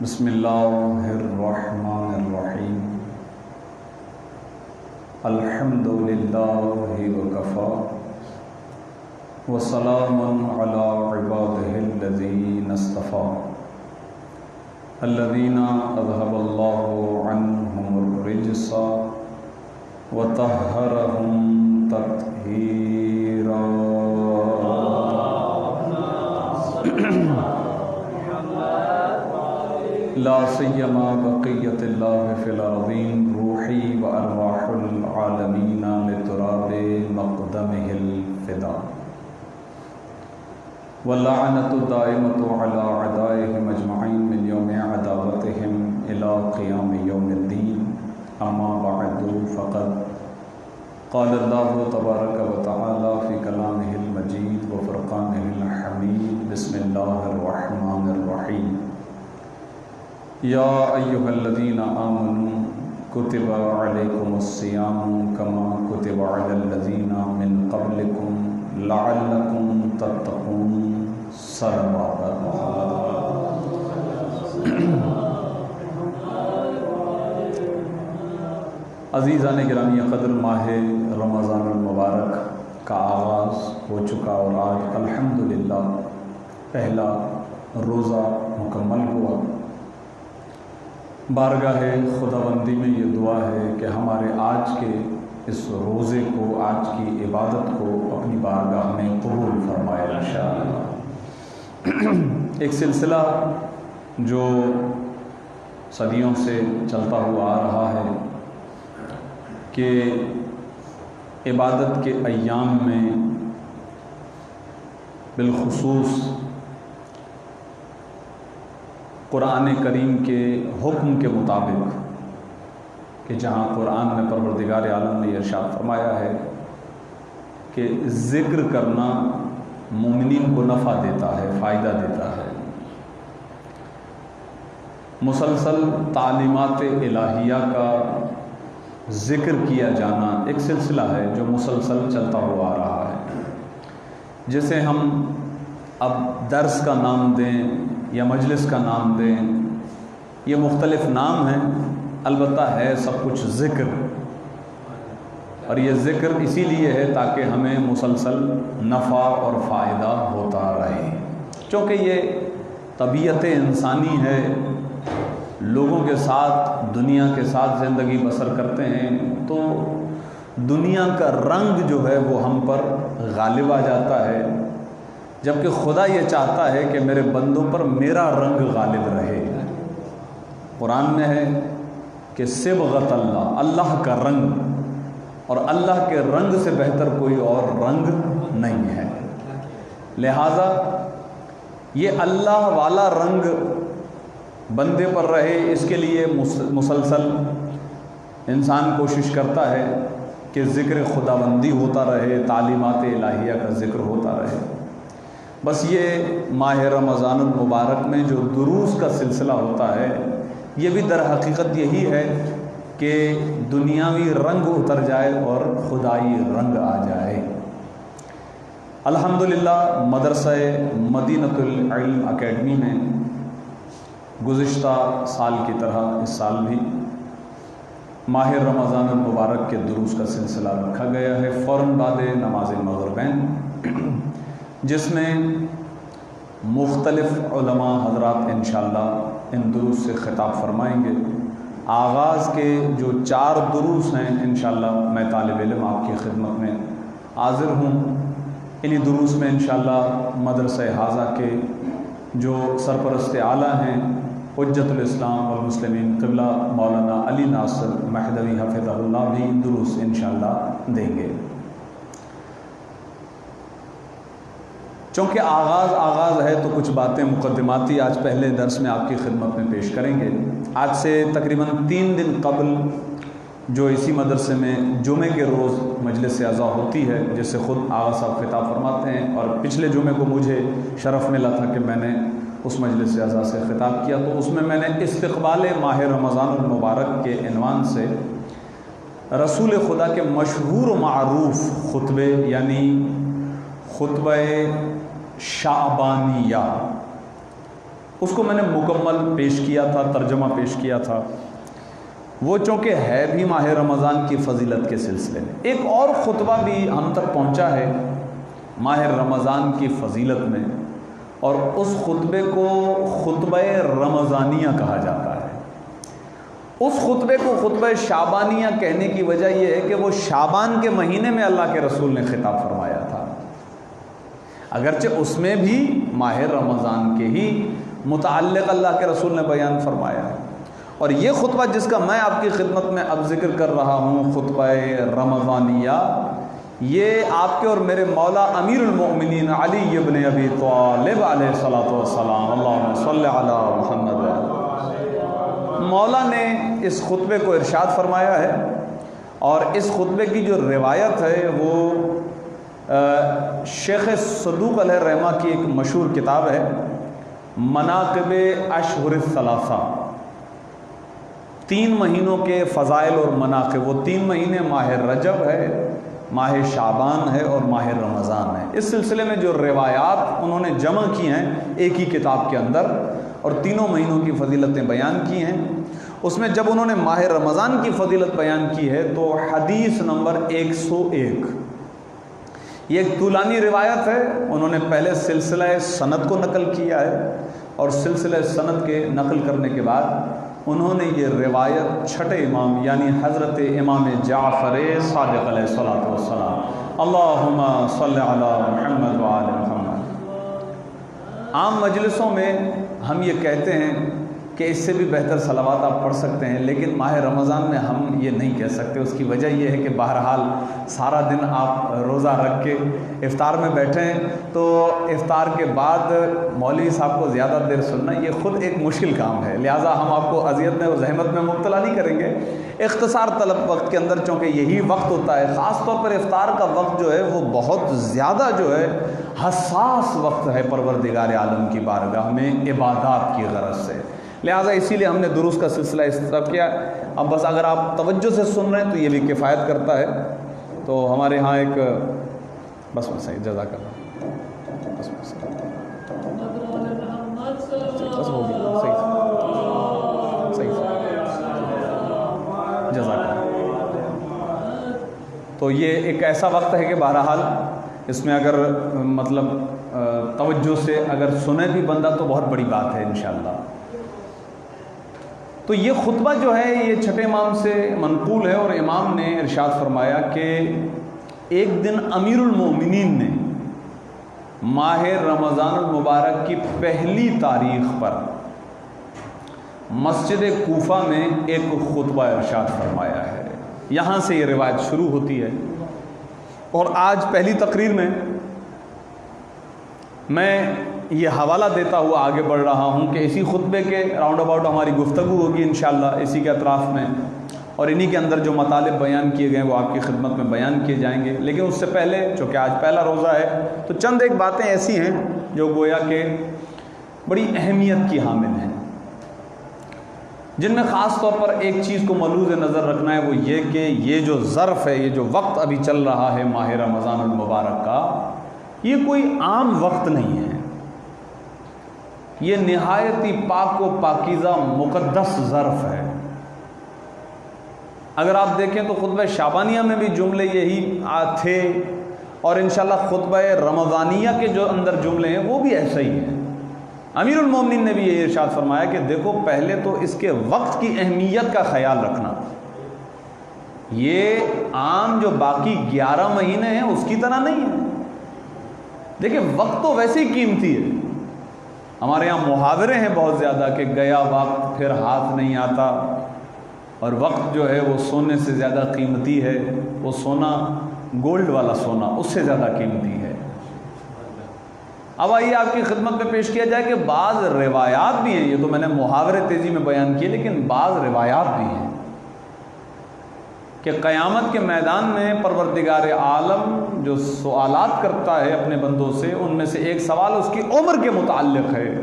بسم اللہ الرحمن الرحیم الحمد للہ وکفی وسلام علی عبادہ الذین اصطفی الذین اذھب اللہ عنہم الرجس وطہرہم تطہیرا۔ لا سیما بقیت اللہ فی الارضین روحی و ارواح العالمین لتراب مقدمہ الفدا واللعنۃ الدائمۃ علی اعدائہم اجمعین من یوم عداوتہم الی قیام یوم الدین۔ اما بعد فقد قال اللہ تبارک و تعالی فی کلامہ المجید و فرقانہ الحمید۔ بسم اللہ الرحمن الرحیم۔ یا ایہا الذین آمنوا کتب علیکم الصیام کما کتب علی الذین من قبلکم لعلکم تتقون۔ صلوات عزیزان گرامی قدر، ماہ رمضان المبارک کا آغاز ہو چکا اور آج الحمدللہ پہلا روزہ مکمل ہوا۔ بارگاہ خداوندی میں یہ دعا ہے کہ ہمارے آج کے اس روزے کو، آج کی عبادت کو اپنی بارگاہ میں قبول فرمائے انشاءاللہ۔ ایک سلسلہ جو صدیوں سے چلتا ہوا آ رہا ہے کہ عبادت کے ایام میں بالخصوص قرآن کریم کے حکم کے مطابق، کہ جہاں قرآن میں پروردگار عالم نے ارشاد فرمایا ہے کہ ذکر کرنا مومنین کو نفع دیتا ہے، فائدہ دیتا ہے، مسلسل تعلیمات الہیہ کا ذکر کیا جانا ایک سلسلہ ہے جو مسلسل چلتا ہوا آ رہا ہے۔ جسے ہم اب درس کا نام دیں یا مجلس کا نام دیں، یہ مختلف نام ہیں، البتہ ہے سب کچھ ذکر، اور یہ ذکر اسی لیے ہے تاکہ ہمیں مسلسل نفع اور فائدہ ہوتا رہے، چونکہ یہ طبیعت انسانی ہے، لوگوں کے ساتھ، دنیا کے ساتھ زندگی بسر کرتے ہیں تو دنیا کا رنگ جو ہے وہ ہم پر غالب آ جاتا ہے، جبکہ خدا یہ چاہتا ہے کہ میرے بندوں پر میرا رنگ غالب رہے۔ قرآن میں ہے کہ صبغت اللہ، اللہ کا رنگ، اور اللہ کے رنگ سے بہتر کوئی اور رنگ نہیں ہے، لہذا یہ اللہ والا رنگ بندے پر رہے، اس کے لیے مسلسل انسان کوشش کرتا ہے کہ ذکر خداوندی ہوتا رہے، تعلیمات الہیہ کا ذکر ہوتا رہے۔ بس یہ ماہ رمضان المبارک میں جو دروس کا سلسلہ ہوتا ہے، یہ بھی در حقیقت یہی ہے کہ دنیاوی رنگ اتر جائے اور خدائی رنگ آ جائے۔ الحمدللہ مدرسہ مدینۃ العلم اکیڈمی میں گزشتہ سال کی طرح اس سال بھی ماہ رمضان المبارک کے دروس کا سلسلہ رکھا گیا ہے فوراً بعد نماز مغربین، جس میں مختلف علماء حضرات انشاءاللہ ان دروس سے خطاب فرمائیں گے۔ آغاز کے جو 4 دروس ہیں انشاءاللہ میں طالب علم آپ کی خدمت میں حاضر ہوں۔ انہی دروس میں انشاءاللہ مدرسہ حاضہ کے جو سرپرست اعلیٰ ہیں حجت الاسلام والمسلمین قبلہ مولانا علی ناصر مہدوی حفظہ اللہ بھی دروس انشاءاللہ دیں گے۔ چونکہ آغاز ہے تو کچھ باتیں مقدماتی آج پہلے درس میں آپ کی خدمت میں پیش کریں گے۔ آج سے تقریباً 3 دن قبل جو اسی مدرسے میں جمعے کے روز مجلس اعزا ہوتی ہے، جس سے خود آغا صاحب خطاب فرماتے ہیں، اور پچھلے جمعے کو مجھے شرف ملا تھا کہ میں نے اس مجلس اعزا سے خطاب کیا، تو اس میں نے استقبال ماہ رمضان المبارک کے عنوان سے رسول خدا کے مشہور و معروف خطبے، یعنی خطبہ شعبانیہ، اس کو میں نے مکمل پیش کیا تھا، ترجمہ پیش کیا تھا، وہ چونکہ ہے بھی ماہ رمضان کی فضیلت کے سلسلے میں۔ ایک اور خطبہ بھی ہم تک پہنچا ہے ماہ رمضان کی فضیلت میں، اور اس خطبے کو خطبہ رمضانیہ کہا جاتا ہے۔ اس خطبے کو خطبہ شعبانیہ کہنے کی وجہ یہ ہے کہ وہ شعبان کے مہینے میں اللہ کے رسول نے خطاب فرمایا تھا، اگرچہ اس میں بھی ماہ رمضان کے ہی متعلق اللہ کے رسول نے بیان فرمایا ہے۔ اور یہ خطبہ جس کا میں آپ کی خدمت میں اب ذکر کر رہا ہوں، خطبہ رمضانیہ، یہ آپ کے اور میرے مولا امیر المؤمنین علی ابن ابی طالب علیہ الصلوۃ والسلام، اللہم صلی علی محمد، مولا نے اس خطبے کو ارشاد فرمایا ہے۔ اور اس خطبے کی جو روایت ہے وہ شیخ صدوق علیہ الرحمہ کی ایک مشہور کتاب ہے، مناقب اشہر الثلاثہ، 3 مہینوں کے فضائل اور مناقب۔ وہ 3 مہینے ماہ رجب ہے، ماہ شعبان ہے اور ماہ رمضان ہے۔ اس سلسلے میں جو روایات انہوں نے جمع کی ہیں ایک ہی کتاب کے اندر، اور تینوں مہینوں کی فضیلتیں بیان کی ہیں، اس میں جب انہوں نے ماہ رمضان کی فضیلت بیان کی ہے تو حدیث نمبر 101، یہ ایک طولانی روایت ہے۔ انہوں نے پہلے سلسلہ سند کو نقل کیا ہے، اور سلسلہ سند کے نقل کرنے کے بعد انہوں نے یہ روایت چھٹے امام یعنی حضرت امام جعفر صادق علیہ الصلوۃ والسلام، اللہم صلی علی محمد وآل محمد۔ عام مجلسوں میں ہم یہ کہتے ہیں کہ اس سے بھی بہتر صلوات آپ پڑھ سکتے ہیں، لیکن ماہ رمضان میں ہم یہ نہیں کہہ سکتے۔ اس کی وجہ یہ ہے کہ بہرحال سارا دن آپ روزہ رکھ کے افطار میں بیٹھیں، تو افطار کے بعد مولوی صاحب کو زیادہ دیر سننا یہ خود ایک مشکل کام ہے، لہٰذا ہم آپ کو اذیت میں اور زحمت میں مبتلا نہیں کریں گے۔ اختصار طلب وقت کے اندر چونکہ یہی وقت ہوتا ہے، خاص طور پر افطار کا وقت جو ہے وہ بہت زیادہ جو ہے حساس وقت ہے پروردگار عالم کی بارگاہ میں عبادات کی غرض سے، لہٰذا اسی لیے ہم نے دروس کا سلسلہ اس طرح کیا۔ اب بس اگر آپ توجہ سے سن رہے ہیں تو یہ بھی کفایت کرتا ہے۔ تو ہمارے ہاں ایک بس صحیح، جزاک اللہ، بس ہو گیا، صحیح، جزاک اللہ۔ تو یہ ایک ایسا وقت ہے کہ بہرحال اس میں اگر مطلب توجہ سے اگر سنے بھی بندہ تو بہت بڑی بات ہے انشاءاللہ۔ تو یہ خطبہ جو ہے یہ چھٹے امام سے منقول ہے، اور امام نے ارشاد فرمایا کہ ایک دن امیر المؤمنین نے ماہ رمضان المبارک کی پہلی تاریخ پر مسجد کوفہ میں ایک خطبہ ارشاد فرمایا ہے۔ یہاں سے یہ روایت شروع ہوتی ہے، اور آج پہلی تقریر میں یہ حوالہ دیتا ہوا آگے بڑھ رہا ہوں کہ اسی خطبے کے راؤنڈ اباؤٹ ہماری گفتگو ہوگی انشاءاللہ، اسی کے اطراف میں، اور انہی کے اندر جو مطالب بیان کیے گئے وہ آپ کی خدمت میں بیان کیے جائیں گے۔ لیکن اس سے پہلے چونکہ آج پہلا روزہ ہے تو چند ایک باتیں ایسی ہیں جو گویا کہ بڑی اہمیت کی حامل ہیں، جن میں خاص طور پر ایک چیز کو ملحوظ نظر رکھنا ہے، وہ یہ کہ یہ جو ظرف ہے، یہ جو وقت ابھی چل رہا ہے ماہ رمضان المبارک کا، یہ کوئی عام وقت نہیں ہے، یہ نہایت ہی پاک و پاکیزہ مقدس ظرف ہے۔ اگر آپ دیکھیں تو خطبہ شعبانیہ میں بھی جملے یہی تھے، اور انشاءاللہ خطبہ رمضانیہ کے جو اندر جملے ہیں وہ بھی ایسا ہی ہیں۔ امیر المومنین نے بھی یہ ارشاد فرمایا کہ دیکھو پہلے تو اس کے وقت کی اہمیت کا خیال رکھنا، یہ عام جو باقی 11 مہینے ہیں اس کی طرح نہیں ہے۔ دیکھیں وقت تو ویسے ہی قیمتی ہے، ہمارے یہاں محاورے ہیں بہت زیادہ کہ گیا وقت پھر ہاتھ نہیں آتا، اور وقت جو ہے وہ سونے سے زیادہ قیمتی ہے، وہ سونا گولڈ والا سونا اس سے زیادہ قیمتی ہے۔ اب آئیے آپ کی خدمت میں پیش کیا جائے کہ بعض روایات بھی ہیں، یہ تو میں نے محاورے تیزی میں بیان کیے، لیکن بعض روایات بھی ہیں کہ قیامت کے میدان میں پروردگار عالم جو سوالات کرتا ہے اپنے بندوں سے، ان میں سے ایک سوال اس کی عمر کے متعلق ہے،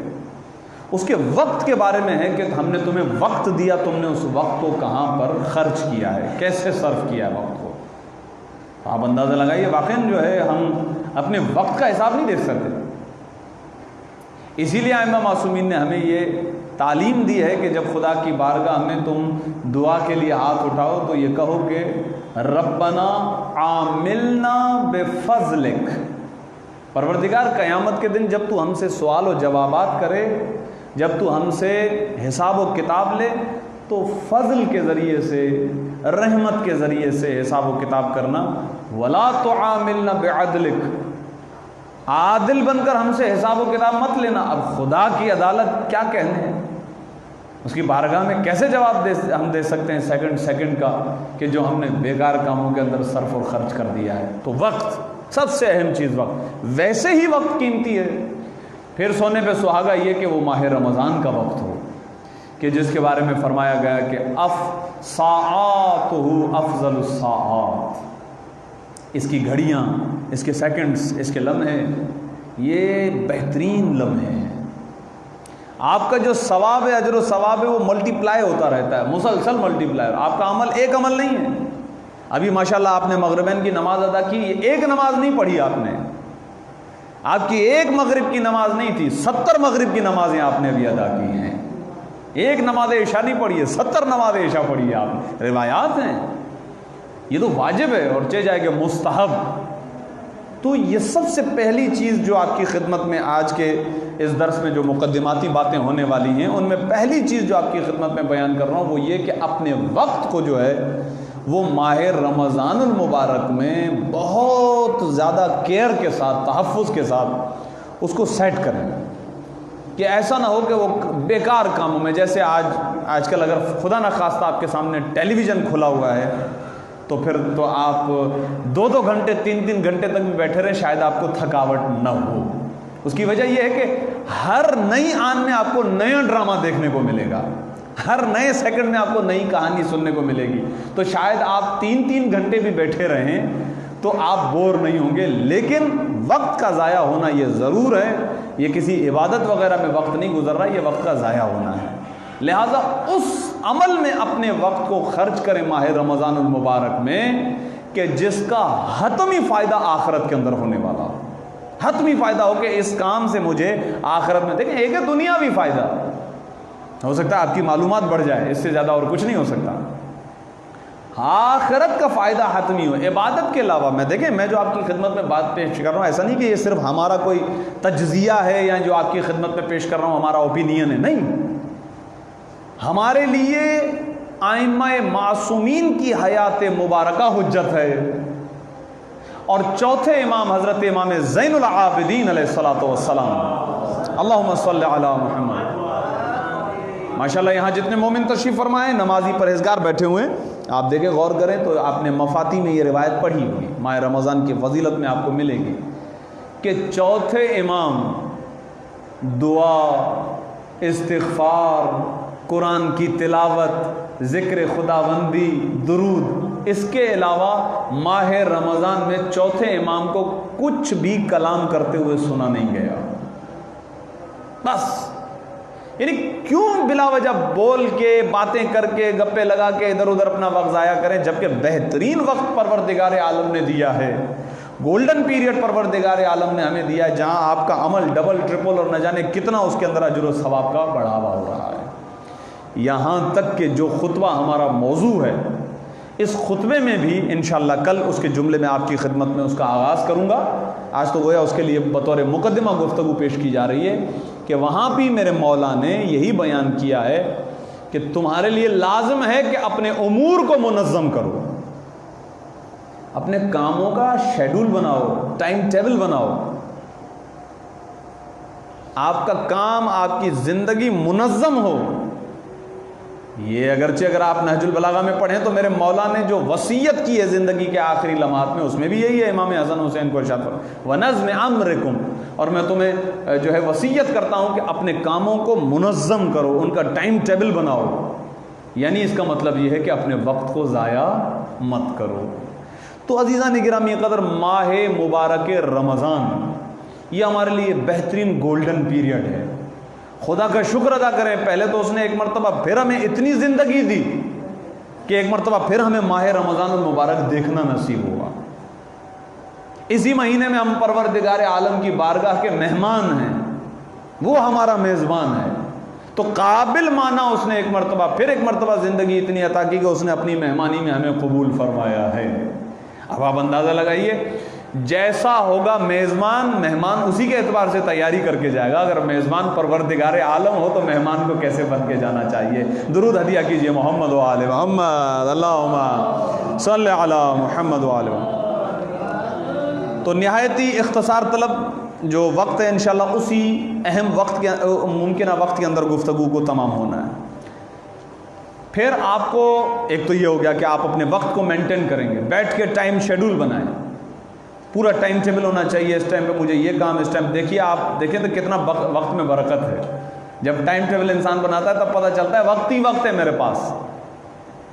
اس کے وقت کے بارے میں ہے کہ ہم نے تمہیں وقت دیا، تم نے اس وقت کو کہاں پر خرچ کیا ہے، کیسے صرف کیا ہے وقت کو۔ آپ اندازہ لگائیے، واقعاً جو ہے ہم اپنے وقت کا حساب نہیں دیکھ سکتے۔ اسی لیے ائمہ معصومین نے ہمیں یہ تعلیم دی ہے کہ جب خدا کی بارگاہ میں تم دعا کے لیے ہاتھ اٹھاؤ تو یہ کہو کہ ربنا عاملنا بفضلک، پروردگار قیامت کے دن جب تو ہم سے سوال و جوابات کرے، جب تو ہم سے حساب و کتاب لے، تو فضل کے ذریعے سے، رحمت کے ذریعے سے حساب و کتاب کرنا، ولا تعاملنا بعدلک، عادل بن کر ہم سے حساب و کتاب مت لینا۔ اب خدا کی عدالت کیا کہنے ہیں، اس کی بارگاہ میں کیسے جواب ہم دے سکتے ہیں سیکنڈ کا کہ جو ہم نے بیکار کاموں کے اندر صرف اور خرچ کر دیا ہے۔ تو وقت سب سے اہم چیز، وقت ویسے ہی وقت قیمتی ہے۔ پھر سونے پہ سہاگا یہ کہ وہ ماہ رمضان کا وقت ہو، کہ جس کے بارے میں فرمایا گیا کہ ساعاتہ افضل الساعات، اس کی گھڑیاں، اس کے سیکنڈز، اس کے لمحے یہ بہترین لمحے ہیں۔ آپ کا جو ثواب ہے، اجر و ثواب ہے، وہ ملٹی پلائی ہوتا رہتا ہے، مسلسل ملٹی پلائی۔ آپ کا عمل ایک عمل نہیں ہے۔ ابھی ماشاءاللہ آپ نے مغربین کی نماز ادا کی، یہ ایک نماز نہیں پڑھی آپ نے، آپ کی ایک مغرب کی نماز نہیں تھی، 70 مغرب کی نمازیں آپ نے ابھی ادا کی ہیں۔ ایک نماز عشاء نہیں پڑھی ہے، 70 نماز عشاء پڑھی ہے آپ۔ روایات ہیں، یہ تو واجب ہے، اور چہ جائے کہ مستحب۔ تو یہ سب سے پہلی چیز جو آپ کی خدمت میں آج کے اس درس میں جو مقدماتی باتیں ہونے والی ہیں، ان میں پہلی چیز جو آپ کی خدمت میں بیان کر رہا ہوں وہ یہ کہ اپنے وقت کو جو ہے وہ ماہ رمضان المبارک میں بہت زیادہ کیئر کے ساتھ، تحفظ کے ساتھ اس کو سیٹ کریں، کہ ایسا نہ ہو کہ وہ بیکار کاموں میں، جیسے آج کل اگر خدا نخواستہ آپ کے سامنے ٹیلی ویژن کھلا ہوا ہے تو پھر تو آپ 2 گھنٹے 3 گھنٹے تک بھی بیٹھے رہیں، شاید آپ کو تھکاوٹ نہ ہو۔ اس کی وجہ یہ ہے کہ ہر نئی آن میں آپ کو نیا ڈرامہ دیکھنے کو ملے گا، ہر نئے سیکنڈ میں آپ کو نئی کہانی سننے کو ملے گی، تو شاید آپ 3 گھنٹے بھی بیٹھے رہیں تو آپ بور نہیں ہوں گے۔ لیکن وقت کا ضائع ہونا یہ ضرور ہے، یہ کسی عبادت وغیرہ میں وقت نہیں گزر رہا، یہ وقت کا ضائع ہونا ہے۔ لہٰذا اس عمل میں اپنے وقت کو خرچ کریں ماہ رمضان المبارک میں کہ جس کا حتمی فائدہ آخرت کے اندر ہونے والا ہو، حتمی فائدہ ہو کہ اس کام سے مجھے آخرت میں، دیکھیں ایک ہے دنیاوی فائدہ، ہو سکتا ہے آپ کی معلومات بڑھ جائے، اس سے زیادہ اور کچھ نہیں ہو سکتا، آخرت کا فائدہ حتمی ہو عبادت کے علاوہ۔ میں جو آپ کی خدمت میں بات پیش کر رہا ہوں، ایسا نہیں کہ یہ صرف ہمارا کوئی تجزیہ ہے یا جو آپ کی خدمت میں پیش کر رہا ہوں ہمارا اوپینین ہے، نہیں، ہمارے لیے ائمہ معصومین کی حیات مبارکہ حجت ہے، اور چوتھے امام حضرت امام زین العابدین علیہ الصلوۃ والسلام، اللہم صلی علی محمد۔ ماشاءاللہ یہاں جتنے مومن تشریف فرمائے، نمازی پرہیزگار بیٹھے ہوئے ہیں، آپ دیکھیں غور کریں تو آپ نے مفاتی میں یہ روایت پڑھی ہوئی، ماہ رمضان کی فضیلت میں آپ کو ملے گی کہ چوتھے امام دعا، استغفار، قرآن کی تلاوت، ذکر خداوندی، درود، اس کے علاوہ ماہ رمضان میں چوتھے امام کو کچھ بھی کلام کرتے ہوئے سنا نہیں گیا۔ بس یعنی کیوں بلا وجہ بول کے، باتیں کر کے، گپے لگا کے ادھر ادھر اپنا وقت ضائع کریں، جبکہ بہترین وقت پروردگار عالم نے دیا ہے، گولڈن پیریڈ پروردگار عالم نے ہمیں دیا ہے، جہاں آپ کا عمل ڈبل ٹرپل اور نہ جانے کتنا اس کے اندر اجر و ثواب کا بڑھاوا ہو رہا ہے۔ یہاں تک کہ جو خطبہ ہمارا موضوع ہے، اس خطبے میں بھی انشاءاللہ کل اس کے جملے میں آپ کی خدمت میں اس کا آغاز کروں گا، آج تو گویا اس کے لیے بطور مقدمہ گفتگو پیش کی جا رہی ہے کہ وہاں بھی میرے مولا نے یہی بیان کیا ہے کہ تمہارے لیے لازم ہے کہ اپنے امور کو منظم کرو، اپنے کاموں کا شیڈول بناؤ، ٹائم ٹیبل بناؤ، آپ کا کام، آپ کی زندگی منظم ہو۔ یہ اگرچہ اگر آپ نہج البلاغہ میں پڑھیں تو میرے مولا نے جو وصیت کی ہے زندگی کے آخری لمحات میں، اس میں بھی یہی ہے، امام حسن حسین کو ارشاد فرمایا وَنَظْمِ أَمْرِكُمْ، اور میں تمہیں جو ہے وصیت کرتا ہوں کہ اپنے کاموں کو منظم کرو، ان کا ٹائم ٹیبل بناؤ، یعنی اس کا مطلب یہ ہے کہ اپنے وقت کو ضائع مت کرو۔ تو عزیزان گرامی قدر، ماہ مبارک رمضان یہ ہمارے لیے بہترین گولڈن پیریڈ ہے۔ خدا کا شکر ادا کریں، پہلے تو اس نے ایک مرتبہ پھر ہمیں اتنی زندگی دی کہ ایک مرتبہ پھر ہمیں ماہ رمضان المبارک دیکھنا نصیب ہوا۔ اسی مہینے میں ہم پروردگار عالم کی بارگاہ کے مہمان ہیں، وہ ہمارا میزبان ہے۔ تو قابل مانا اس نے ایک مرتبہ، پھر ایک مرتبہ زندگی اتنی عطا کی کہ اس نے اپنی مہمانی میں ہمیں قبول فرمایا ہے۔ اب آپ اندازہ لگائیے، جیسا ہوگا میزبان، مہمان اسی کے اعتبار سے تیاری کر کے جائے گا۔ اگر میزبان پروردگار عالم ہو تو مہمان کو کیسے بن کے جانا چاہیے؟ درود ہدیہ کیجئے محمد و آل محمد، اللہم صلی علی محمد و آل محمد۔ تو نہایتی اختصار طلب جو وقت ہے انشاءاللہ اسی اہم وقت کے ممکنہ وقت کے اندر گفتگو کو تمام ہونا ہے۔ پھر آپ کو ایک تو یہ ہو گیا کہ آپ اپنے وقت کو مینٹین کریں گے، بیٹھ کے ٹائم شیڈول بنائیں، پورا ٹائم ٹیبل ہونا چاہیے، اس ٹائم پہ مجھے یہ کام، اس ٹائم دیکھیے آپ دیکھیں تو کتنا وقت میں برکت ہے۔ جب ٹائم ٹیبل انسان بناتا ہے تب پتہ چلتا ہے وقت ہی وقت ہے میرے پاس،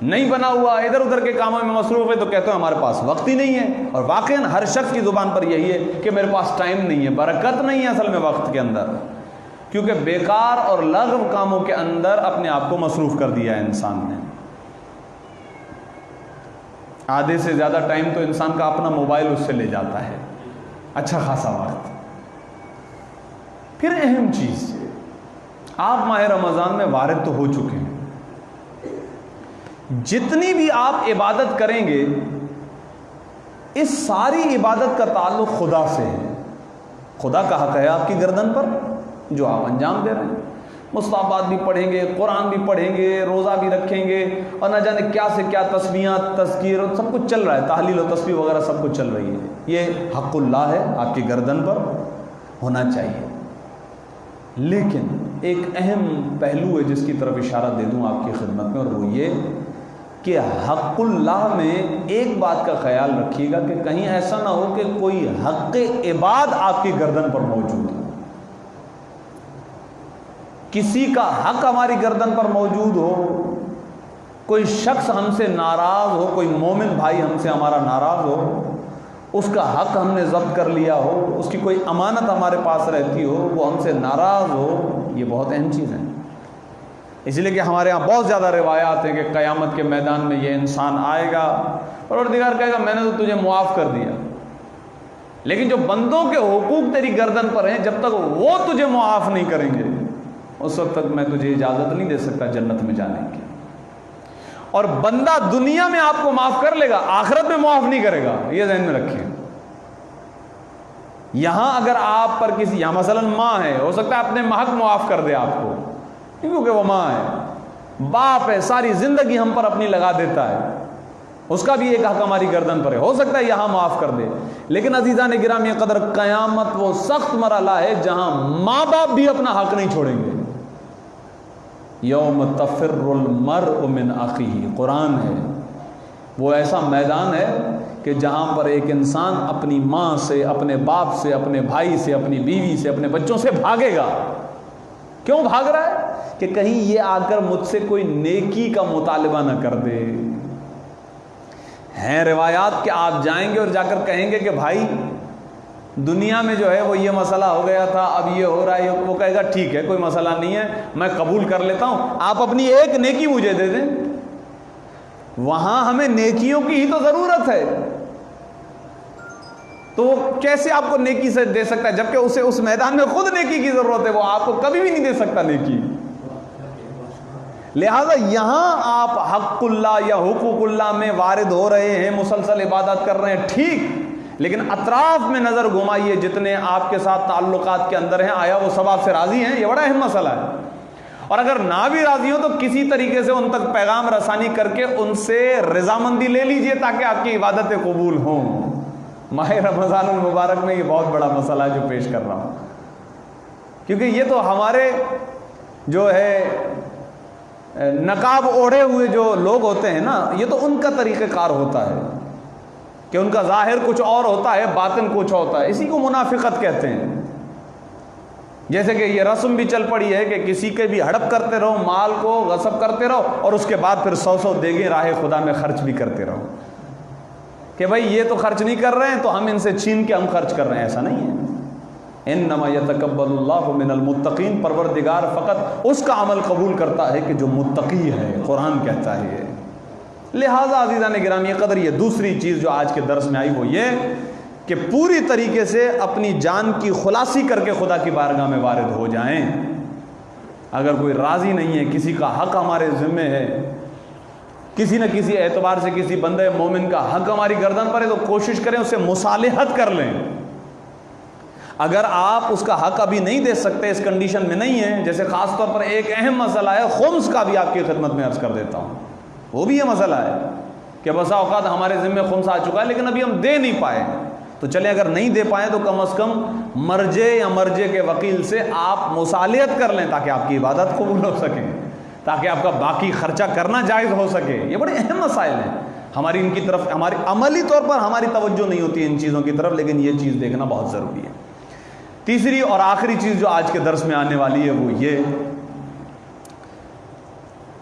نہیں بنا ہوا ادھر ادھر کے کاموں میں مصروف ہے تو کہتے ہیں ہمارے پاس وقت ہی نہیں ہے۔ اور واقعاً ہر شخص کی زبان پر یہی ہے کہ میرے پاس ٹائم نہیں ہے، برکت نہیں ہے اصل میں وقت کے اندر، کیونکہ بیکار اور لغو کاموں کے اندر اپنے آپ کو مصروف کر دیا ہے انسان نے۔ آدھے سے زیادہ ٹائم تو انسان کا اپنا موبائل اس سے لے جاتا ہے، اچھا خاصا وقت۔ پھر اہم چیز، آپ ماہ رمضان میں وارد تو ہو چکے ہیں، جتنی بھی آپ عبادت کریں گے اس ساری عبادت کا تعلق خدا سے ہے۔ خدا کا حق ہے آپ کی گردن پر جو آپ انجام دے رہے ہیں، مستحبات بھی پڑھیں گے، قرآن بھی پڑھیں گے، روزہ بھی رکھیں گے، اور نہ جانے کیا سے کیا تسبیحات، تذکیر اور سب کچھ چل رہا ہے، تحلیل و تسبیح وغیرہ سب کچھ چل رہی ہے۔ یہ حق اللہ ہے، آپ کی گردن پر ہونا چاہیے۔ لیکن ایک اہم پہلو ہے جس کی طرف اشارہ دے دوں آپ کی خدمت میں، اور وہ یہ کہ حق اللہ میں ایک بات کا خیال رکھیے گا کہ کہیں ایسا نہ ہو کہ کوئی حق عباد آپ کی گردن پر موجود ہو، کسی کا حق ہماری گردن پر موجود ہو، کوئی شخص ہم سے ناراض ہو، کوئی مومن بھائی ہم سے ہمارا ناراض ہو، اس کا حق ہم نے ضبط کر لیا ہو، اس کی کوئی امانت ہمارے پاس رہتی ہو، وہ ہم سے ناراض ہو، یہ بہت اہم چیز ہے۔ اس لیے کہ ہمارے ہاں بہت زیادہ روایات ہیں کہ قیامت کے میدان میں یہ انسان آئے گا، پروردگار کہے گا میں نے تو تجھے معاف کر دیا، لیکن جو بندوں کے حقوق تیری گردن پر ہیں جب تک وہ تجھے معاف نہیں کریں گے اس وقت تک میں تجھے اجازت نہیں دے سکتا جنت میں جانے کی۔ اور بندہ دنیا میں آپ کو معاف کر لے گا، آخرت میں معاف نہیں کرے گا، یہ ذہن میں رکھیں۔ یہاں اگر آپ پر کسی، یہاں مثلا ماں ہے، ہو سکتا ہے اپنے حق معاف کر دے آپ کو کیونکہ وہ ماں ہے، باپ ہے، ساری زندگی ہم پر اپنی لگا دیتا ہے، اس کا بھی ایک حق ہماری گردن پر ہے، ہو سکتا ہے یہاں معاف کر دے۔ لیکن عزیزان گرامی قدر، قیامت وہ سخت مرحلہ ہے جہاں ماں باپ بھی اپنا حق نہیں چھوڑیں گے۔ یوم تفر المرء من اخیہ، قرآن ہے، وہ ایسا میدان ہے کہ جہاں پر ایک انسان اپنی ماں سے، اپنے باپ سے، اپنے بھائی سے، اپنی بیوی سے، اپنے بچوں سے بھاگے گا۔ کیوں بھاگ رہا ہے؟ کہ کہیں یہ آ کر مجھ سے کوئی نیکی کا مطالبہ نہ کر دے۔ ہیں روایات کہ آپ جائیں گے اور جا کر کہیں گے کہ بھائی دنیا میں جو ہے وہ یہ مسئلہ ہو گیا تھا، اب یہ ہو رہا ہے، وہ کہے گا ٹھیک ہے کوئی مسئلہ نہیں ہے، میں قبول کر لیتا ہوں، آپ اپنی ایک نیکی مجھے دے دیں۔ وہاں ہمیں نیکیوں کی ہی تو ضرورت ہے، تو وہ کیسے آپ کو نیکی سے دے سکتا ہے جبکہ اسے اس میدان میں خود نیکی کی ضرورت ہے، وہ آپ کو کبھی بھی نہیں دے سکتا نیکی۔ لہذا یہاں آپ حق اللہ یا حقوق اللہ میں وارد ہو رہے ہیں، مسلسل عبادت کر رہے ہیں، ٹھیک، لیکن اطراف میں نظر گھمائیے جتنے آپ کے ساتھ تعلقات کے اندر ہیں، آیا وہ سب آپ سے راضی ہیں؟ یہ بڑا اہم مسئلہ ہے۔ اور اگر نہ بھی راضی ہوں تو کسی طریقے سے ان تک پیغام رسانی کر کے ان سے رضامندی لے لیجئے تاکہ آپ کی عبادتیں قبول ہوں۔ ماہ رمضان المبارک میں یہ بہت بڑا مسئلہ ہے جو پیش کر رہا ہوں، کیونکہ یہ تو ہمارے جو ہے نقاب اوڑھے ہوئے جو لوگ ہوتے ہیں نا، یہ تو ان کا طریقہ کار ہوتا ہے کہ ان کا ظاہر کچھ اور ہوتا ہے، باطن کچھ ہوتا ہے، اسی کو منافقت کہتے ہیں۔ جیسے کہ یہ رسم بھی چل پڑی ہے کہ کسی کے بھی ہڑپ کرتے رہو، مال کو غصب کرتے رہو، اور اس کے بعد پھر 100 دیگیں راہ خدا میں خرچ بھی کرتے رہو کہ بھائی یہ تو خرچ نہیں کر رہے ہیں تو ہم ان سے چھین کے ہم خرچ کر رہے ہیں۔ ایسا نہیں ہے۔ انما یتقبل اللہ من المتقین، پروردگار فقط اس کا عمل قبول کرتا ہے کہ جو متقی ہے، قرآن کہتا ہے یہ۔ لہٰذا عزیزان گرامی قدر، یہ دوسری چیز جو آج کے درس میں آئی وہ یہ کہ پوری طریقے سے اپنی جان کی خلاصی کر کے خدا کی بارگاہ میں وارد ہو جائیں. اگر کوئی راضی نہیں ہے، کسی کا حق ہمارے ذمے ہے، کسی نہ کسی اعتبار سے کسی بندے مومن کا حق ہماری گردن پر ہے، تو کوشش کریں اس سے مصالحت کر لیں. اگر آپ اس کا حق ابھی نہیں دے سکتے، اس کنڈیشن میں نہیں ہیں، جیسے خاص طور پر ایک اہم مسئلہ ہے خمس کا، بھی آپ کی خدمت میں عرض کر دیتا ہوں. وہ بھی یہ مسئلہ ہے کہ بسا اوقات ہمارے ذمہ خمس آ چکا ہے لیکن ابھی ہم دے نہیں پائے. تو چلیں اگر نہیں دے پائیں تو کم از کم مرجے یا مرجے کے وکیل سے آپ مصالحت کر لیں تاکہ آپ کی عبادت قبول ہو سکے، تاکہ آپ کا باقی خرچہ کرنا جائز ہو سکے. یہ بڑے اہم مسائل ہیں. ہماری ان کی طرف ہماری عملی طور پر ہماری توجہ نہیں ہوتی ان چیزوں کی طرف، لیکن یہ چیز دیکھنا بہت ضروری ہے. تیسری اور آخری چیز جو آج کے درس میں آنے والی ہے وہ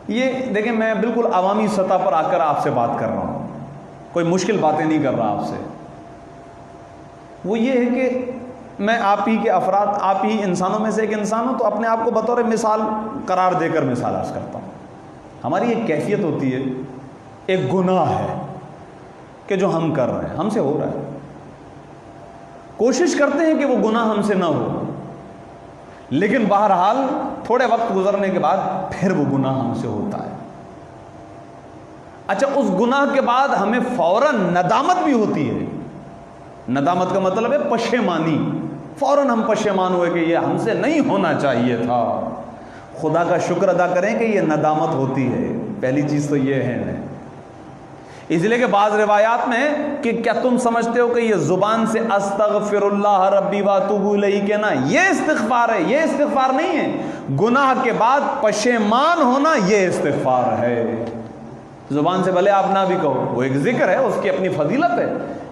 یہ دیکھیں، میں بالکل عوامی سطح پر آ کر آپ سے بات کر رہا ہوں، کوئی مشکل باتیں نہیں کر رہا آپ سے. وہ یہ ہے کہ میں آپ ہی کے افراد، آپ ہی انسانوں میں سے ایک انسان ہوں، تو اپنے آپ کو بطور مثال قرار دے کر مثال عرض کرتا ہوں. ہماری ایک کیفیت ہوتی ہے، ایک گناہ ہے کہ جو ہم کر رہے ہیں، ہم سے ہو رہا ہے، کوشش کرتے ہیں کہ وہ گناہ ہم سے نہ ہو، لیکن بہرحال تھوڑے وقت گزرنے کے بعد پھر وہ گناہ ہم سے ہوتا ہے. اچھا، اس گناہ کے بعد ہمیں فوراً ندامت بھی ہوتی ہے. ندامت کا مطلب ہے پشیمانی. فوراً ہم پشیمان ہوئے کہ یہ ہم سے نہیں ہونا چاہیے تھا. خدا کا شکر ادا کریں کہ یہ ندامت ہوتی ہے. پہلی چیز تو یہ ہے. اس لیے کہ بعض روایات میں کہ کیا تم سمجھتے ہو کہ یہ زبان سے استغفر اللہ ربی واتوب الیہ کہنا یہ استغفار ہے؟ یہ استغفار نہیں ہے. گناہ کے بعد پشیمان ہونا یہ استغفار ہے. زبان سے بھلے آپ نہ بھی کہو، وہ ایک ذکر ہے، اس کی اپنی فضیلت ہے،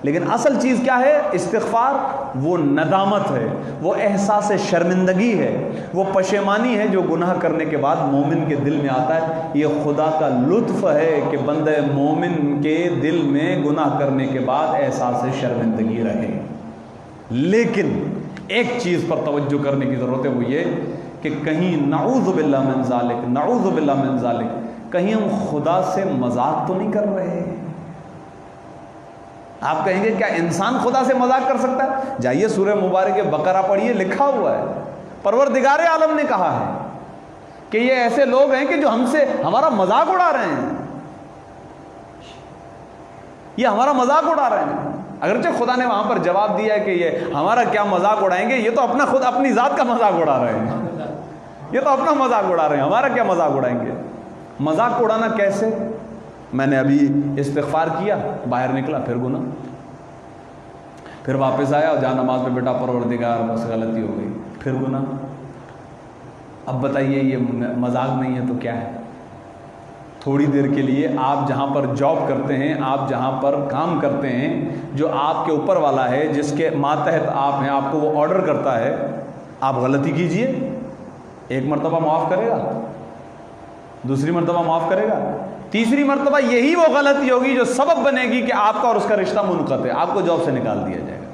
لیکن اصل چیز کیا ہے؟ استغفار. وہ ندامت ہے، وہ احساس شرمندگی ہے، وہ پشیمانی ہے جو گناہ کرنے کے بعد مومن کے دل میں آتا ہے. یہ خدا کا لطف ہے کہ بندہ مومن کے دل میں گناہ کرنے کے بعد احساس شرمندگی رہے. لیکن ایک چیز پر توجہ کرنے کی ضرورت ہے، وہ یہ کہ کہیں نعوذ باللہ من ذالک، نعوذ باللہ من ذالک، کہیں ہم خدا سے مذاق تو نہیں کر رہے. آپ کہیں گے کیا انسان خدا سے مذاق کر سکتا ہے؟ جائیے سورہ مبارک بقرہ پڑھیے، لکھا ہوا ہے، پروردگار عالم نے کہا ہے کہ یہ ایسے لوگ ہیں کہ جو ہم سے ہمارا مذاق اڑا رہے ہیں. یہ ہمارا مذاق اڑا رہے ہیں. اگرچہ خدا نے وہاں پر جواب دیا ہے کہ یہ ہمارا کیا مذاق اڑائیں گے، یہ تو اپنا خود اپنی ذات کا مذاق اڑا رہے ہیں. یہ تو اپنا مذاق اڑا رہے ہیں، ہمارا کیا مذاق اڑائیں گے. مذاق اڑانا کیسے؟ میں نے ابھی استغفار کیا، باہر نکلا، پھر گناہ، پھر واپس آیا اور جہاں نماز میں بیٹا پروردگار بس غلطی ہو گئی، پھر گناہ. اب بتائیے یہ مذاق نہیں ہے تو کیا ہے؟ تھوڑی دیر کے لیے آپ جہاں پر جاب کرتے ہیں، آپ جہاں پر کام کرتے ہیں، جو آپ کے اوپر والا ہے، جس کے ماتحت آپ ہیں، آپ کو وہ آرڈر کرتا ہے آپ غلطی کیجئے، ایک مرتبہ معاف کرے گا، دوسری مرتبہ معاف کرے گا، تیسری مرتبہ یہی وہ غلطی ہوگی جو سبب بنے گی کہ آپ کا اور اس کا رشتہ منقطع ہے، آپ کو جاب سے نکال دیا جائے گا.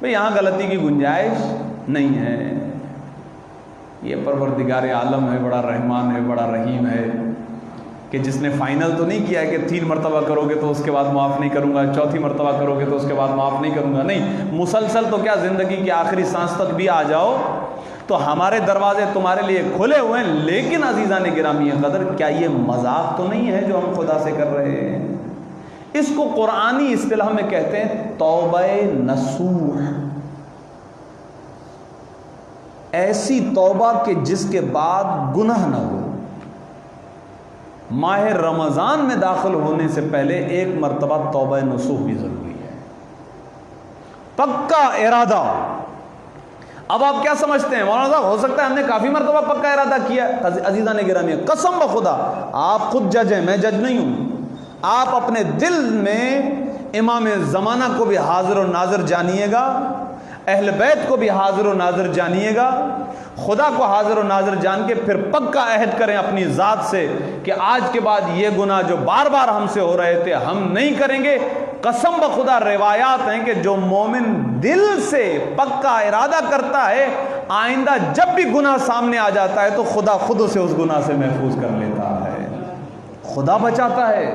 بھئی یہاں غلطی کی گنجائش نہیں ہے. یہ پروردگار عالم ہے، بڑا رحمان ہے، بڑا رحیم ہے، کہ جس نے فائنل تو نہیں کیا ہے کہ 3 مرتبہ کرو گے تو اس کے بعد معاف نہیں کروں گا، 4تھی مرتبہ کرو گے تو اس کے بعد معاف نہیں کروں گا. نہیں، مسلسل تو کیا زندگی کی آخری سانس تک بھی آ جاؤ تو ہمارے دروازے تمہارے لیے کھلے ہوئے ہیں. لیکن عزیزان گرامی قدر، کیا یہ مذاق تو نہیں ہے جو ہم خدا سے کر رہے ہیں؟ اس کو قرآنی اصطلاح میں کہتے ہیں توبہ نصوح. ایسی توبہ کہ جس کے بعد گناہ نہ ہو. ماہ رمضان میں داخل ہونے سے پہلے ایک مرتبہ توبہ نصوح بھی ضروری ہے، پکا ارادہ. اب آپ کیا سمجھتے ہیں مولانا صاحب، ہو سکتا ہے ہم نے کافی مرتبہ پکا ارادہ کیا؟ عزیزان گرامی قسم بخدا، آپ خود جج ہیں، میں جج نہیں ہوں. آپ اپنے دل میں امام زمانہ کو بھی حاضر و ناظر جانیے گا، اہل بیت کو بھی حاضر و ناظر جانیے گا، خدا کو حاضر و ناظر جان کے پھر پکا عہد کریں اپنی ذات سے کہ آج کے بعد یہ گناہ جو بار بار ہم سے ہو رہے تھے ہم نہیں کریں گے. قسم بخدا روایات ہیں کہ جو مومن دل سے پکا ارادہ کرتا ہے، آئندہ جب بھی گناہ سامنے آ جاتا ہے تو خدا خود اسے اس گناہ سے محفوظ کر لیتا ہے، خدا بچاتا ہے.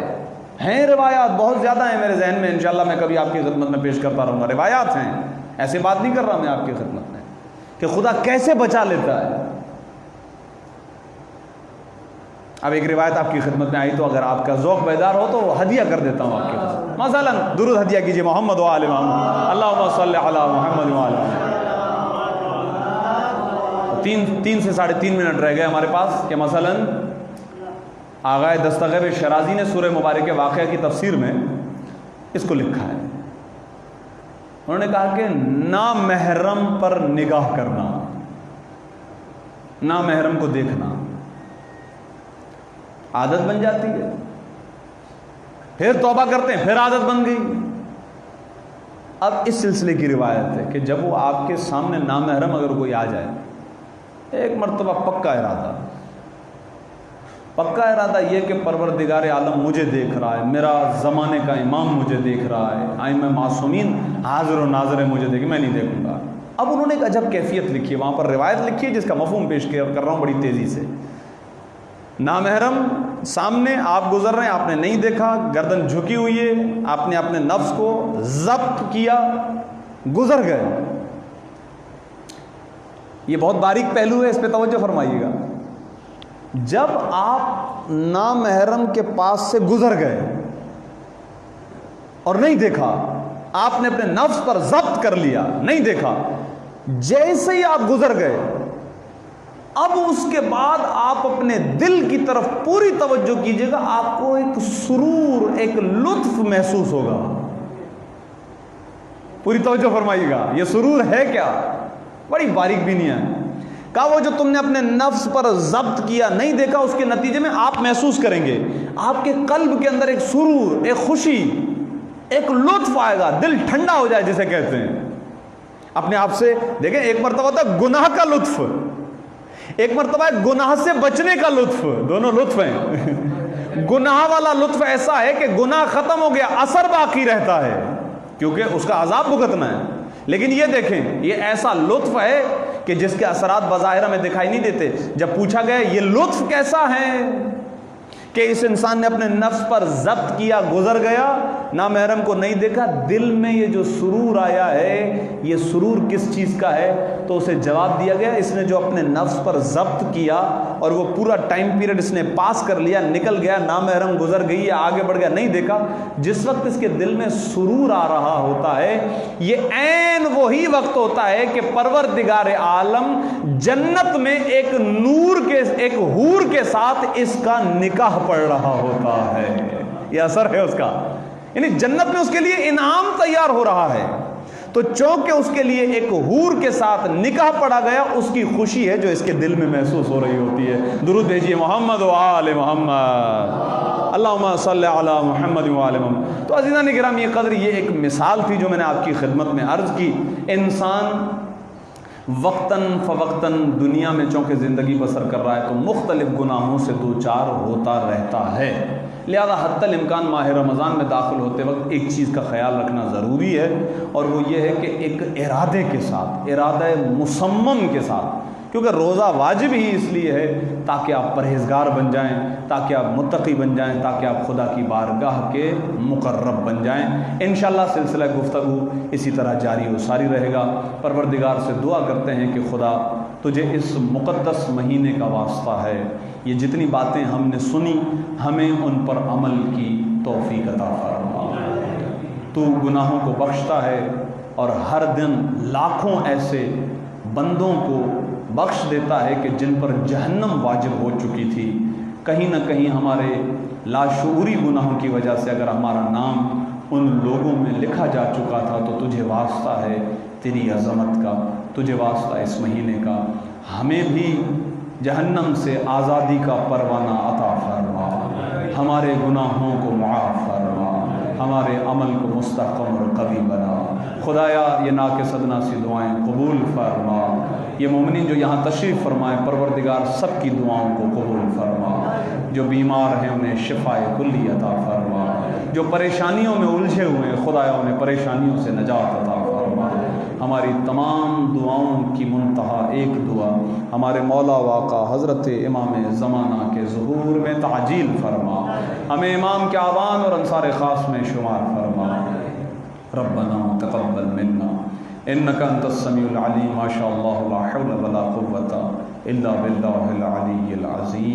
ہیں روایات بہت زیادہ ہیں میرے ذہن میں، انشاءاللہ میں کبھی آپ کی خدمت میں پیش کرتا رہوں گا. روایات ہیں، ایسے بات نہیں کر رہا میں آپ کی خدمت میں کہ خدا کیسے بچا لیتا ہے. اب ایک روایت آپ کی خدمت میں آئی تو اگر آپ کا ذوق بیدار ہو تو ہدیہ کر دیتا ہوں آپ کے پاس. مثلا درود ہدیہ کیجئے محمد و آل محمد، اللہم صلی علی محمد و آل محمد. 3 سے 3.5 منٹ رہ گئے ہمارے پاس کہ مثلا آغائے دستغیب شرازی نے سورہ مبارک واقعہ کی تفسیر میں اس کو لکھا ہے. انہوں نے کہا کہ نامحرم پر نگاہ کرنا، نامحرم کو دیکھنا عادت بن جاتی ہے، پھر توبہ کرتے ہیں پھر عادت بن گئی. اب اس سلسلے کی روایت ہے کہ جب وہ آپ کے سامنے نامحرم اگر کوئی آ جائے، ایک مرتبہ پکا ارادہ یہ کہ پروردگار عالم مجھے دیکھ رہا ہے، میرا زمانے کا امام مجھے دیکھ رہا ہے، ائمہ معصومین حاضر و ناظر ہے، مجھے دیکھ، میں نہیں دیکھوں گا. اب انہوں نے ایک عجب کیفیت لکھی ہے، وہاں پر روایت لکھی ہے جس کا مفہوم پیش کر رہا ہوں بڑی تیزی سے. نامحرم سامنے آپ گزر رہے ہیں، آپ نے نہیں دیکھا، گردن جھکی ہوئی ہے، آپ نے اپنے نفس کو ضبط کیا، گزر گئے. یہ بہت باریک پہلو ہے، اس پہ توجہ فرمائیے گا. جب آپ نامحرم کے پاس سے گزر گئے اور نہیں دیکھا، آپ نے اپنے نفس پر ضبط کر لیا، نہیں دیکھا، جیسے ہی آپ گزر گئے اب اس کے بعد آپ اپنے دل کی طرف پوری توجہ کیجئے گا، آپ کو ایک سرور، ایک لطف محسوس ہوگا. پوری توجہ فرمائیے گا. یہ سرور ہے کیا؟ بڑی باریک بینی ہے. کہا وہ جو تم نے اپنے نفس پر ضبط کیا، نہیں دیکھا، اس کے نتیجے میں آپ محسوس کریں گے، آپ کے قلب کے اندر ایک سرور، ایک خوشی، ایک لطف آئے گا، دل ٹھنڈا ہو جائے جسے کہتے ہیں. اپنے آپ سے دیکھیں، ایک مرتبہ تھا گناہ کا لطف، ایک مرتبہ ہے گناہ سے بچنے کا لطف. دونوں لطف ہیں. گناہ والا لطف ایسا ہے کہ گناہ ختم ہو گیا، اثر باقی رہتا ہے کیونکہ اس کا عذاب بھگتنا ہے. لیکن یہ دیکھیں، یہ ایسا لطف ہے کہ جس کے اثرات بظاہر ہمیں دکھائی نہیں دیتے. جب پوچھا گیا یہ لطف کیسا ہے کہ اس انسان نے اپنے نفس پر ضبط کیا، گزر گیا، نامحرم کو نہیں دیکھا، دل میں یہ جو سرور آیا ہے، یہ سرور کس چیز کا ہے؟ تو اسے جواب دیا گیا، اس نے جو اپنے نفس پر ضبط کیا اور وہ پورا ٹائم پیریڈ اس نے پاس کر لیا، نکل گیا، نامحرم گزر گئی یا آگے بڑھ گیا، نہیں دیکھا، جس وقت اس کے دل میں سرور آ رہا ہوتا ہے، یہ عین وہی وقت ہوتا ہے کہ پروردگار عالم جنت میں ایک نور کے، ایک حور کے ساتھ اس کا نکاح پڑھ رہا ہوتا ہے. یہ اثر ہے اس کا، یعنی جنت میں اس کے لیے انعام تیار ہو رہا ہے. تو چونکہ اس کے لیے ایک حور کے ساتھ نکاح پڑھا گیا، اس کی خوشی ہے جو اس کے دل میں محسوس ہو رہی ہوتی ہے. درود بھیجیے محمد و آل محمد، اللہم صلی علی محمد و آل محمد. تو عزیزان گرامی قدر، یہ ایک مثال تھی جو میں نے آپ کی خدمت میں عرض کی. انسان وقتاً فوقتاً دنیا میں چونکہ زندگی بسر کر رہا ہے تو مختلف گناہوں سے دوچار ہوتا رہتا ہے. لہذا حتی الامکان ماہ رمضان میں داخل ہوتے وقت ایک چیز کا خیال رکھنا ضروری ہے، اور وہ یہ ہے کہ ایک ارادے کے ساتھ، ارادہ مصمم کے ساتھ، کیونکہ روزہ واجب ہی اس لیے ہے تاکہ آپ پرہیزگار بن جائیں، تاکہ آپ متقی بن جائیں، تاکہ آپ خدا کی بارگاہ کے مقرب بن جائیں. انشاءاللہ سلسلہ گفتگو اسی طرح جاری و ساری رہے گا. پروردگار سے دعا کرتے ہیں کہ خدا تجھے اس مقدس مہینے کا واسطہ ہے، یہ جتنی باتیں ہم نے سنی ہمیں ان پر عمل کی توفیق عطا فرما. تو گناہوں کو بخشتا ہے اور ہر دن لاکھوں ایسے بندوں کو بخش دیتا ہے کہ جن پر جہنم واجب ہو چکی تھی. کہیں نہ کہیں ہمارے لاشعوری گناہوں کی وجہ سے اگر ہمارا نام ان لوگوں میں لکھا جا چکا تھا تو تجھے واسطہ ہے تیری عظمت کا، تجھے واسطہ اس مہینے کا، ہمیں بھی جہنم سے آزادی کا پروانہ عطا فرما، ہمارے گناہوں کو معاف فرما، ہمارے عمل کو مستحکم اور قوی بنا. خدایا یہ ناقصدنا سی دعائیں قبول فرما. یہ مومنین جو یہاں تشریف فرمائے، پروردگار سب کی دعاؤں کو قبول فرما. جو بیمار ہیں انہیں شفائے کلی عطا فرما. جو پریشانیوں میں الجھے ہوئے ہیں خدایا انہیں پریشانیوں سے نجات عطا فرما. ہماری تمام دعاؤں کی منتہا ایک دعا، ہمارے مولا واقع حضرت امام زمانہ کے ظہور میں تعجیل فرما، ہمیں امام کے اعوان اور انصار خاص میں شمار فرما۔ ربنا تقبل منا انک انت السمیع العلیم، ما شاء اللہ لا حول ولا قوة الا باللہ العلی العظیم۔